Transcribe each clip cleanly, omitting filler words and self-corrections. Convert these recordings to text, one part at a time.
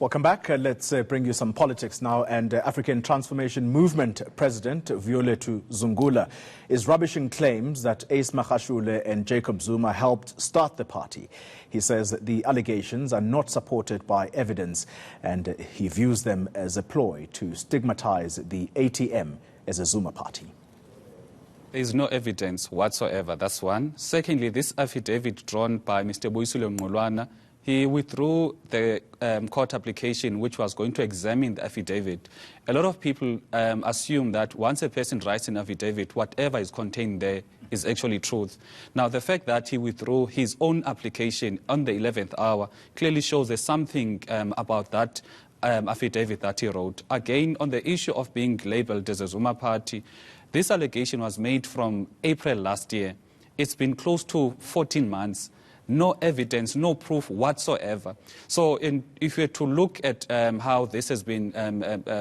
Welcome back. Let's bring you some politics now. And African Transformation Movement President Vuyolwethu Zungula is rubbishing claims that Ace Magashule and Jacob Zuma helped start the party. He says the allegations are not supported by evidence, and he views them as a ploy to stigmatize the ATM as a Zuma party. There is no evidence whatsoever, that's one. Secondly, this affidavit drawn by Mr. Vuyolwethu Zungula, he withdrew the court application which was going to examine the affidavit. A lot of people assume that once a person writes an affidavit, whatever is contained there is actually truth. Now, the fact that he withdrew his own application on the 11th hour clearly shows there's something about that affidavit that he wrote. Again, on the issue of being labeled as a Zuma party, this allegation was made from April last year. It's been close to 14 months. No evidence, no proof whatsoever. So if we were to look at how this has been,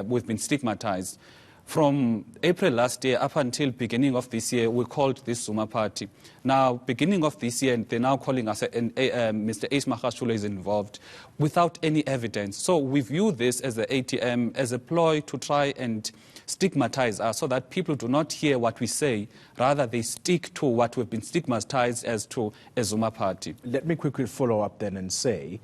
we've been stigmatized, from April last year up until beginning of this year, we called this Zuma party. Now, beginning of this year, they're now calling us, Mr. Ace Magashule is involved, without any evidence. So we view this as the ATM, as a ploy to try and stigmatize us so that people do not hear what we say, rather they stick to what we've been stigmatized as to a Zuma party. Let me quickly follow up then and say,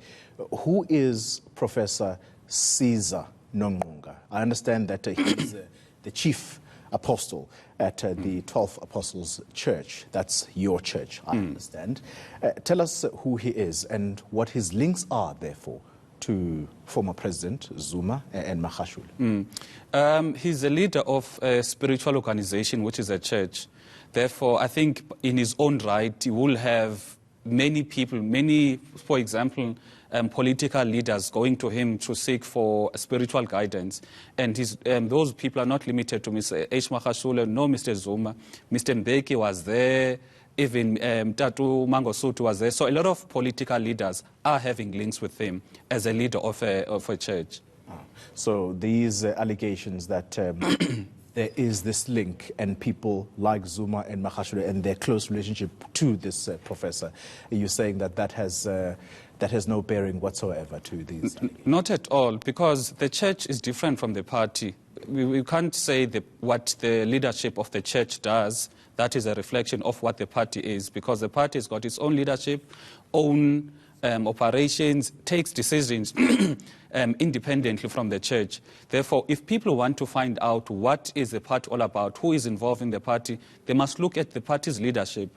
who is Professor Caesar Nongunga? I understand that he's the chief apostle at the 12th Apostles Church. That's your church, I understand. Tell us who he is and what his links are, therefore, to former President Zuma and Magashule. He's a leader of a spiritual organization, which is a church. Therefore, I think in his own right, he will have many people, for example, political leaders going to him to seek for spiritual guidance. And those people are not limited to Mr. Ace Magashule, no Mr. Zuma. Mr. Mbeki was there. Even Tatu Mangosuthu was there. So a lot of political leaders are having links with him as a leader of a church. So these allegations that there is this link and people like Zuma and Magashule and their close relationship to this professor, are you saying that that has no bearing whatsoever to these allegations? Not at all, because the church is different from the party. We can't say what the leadership of the church does. That is a reflection of what the party is, because the party has got its own leadership, own operations, takes decisions independently from the church. Therefore, if people want to find out what is the party all about, who is involved in the party, they must look at the party's leadership.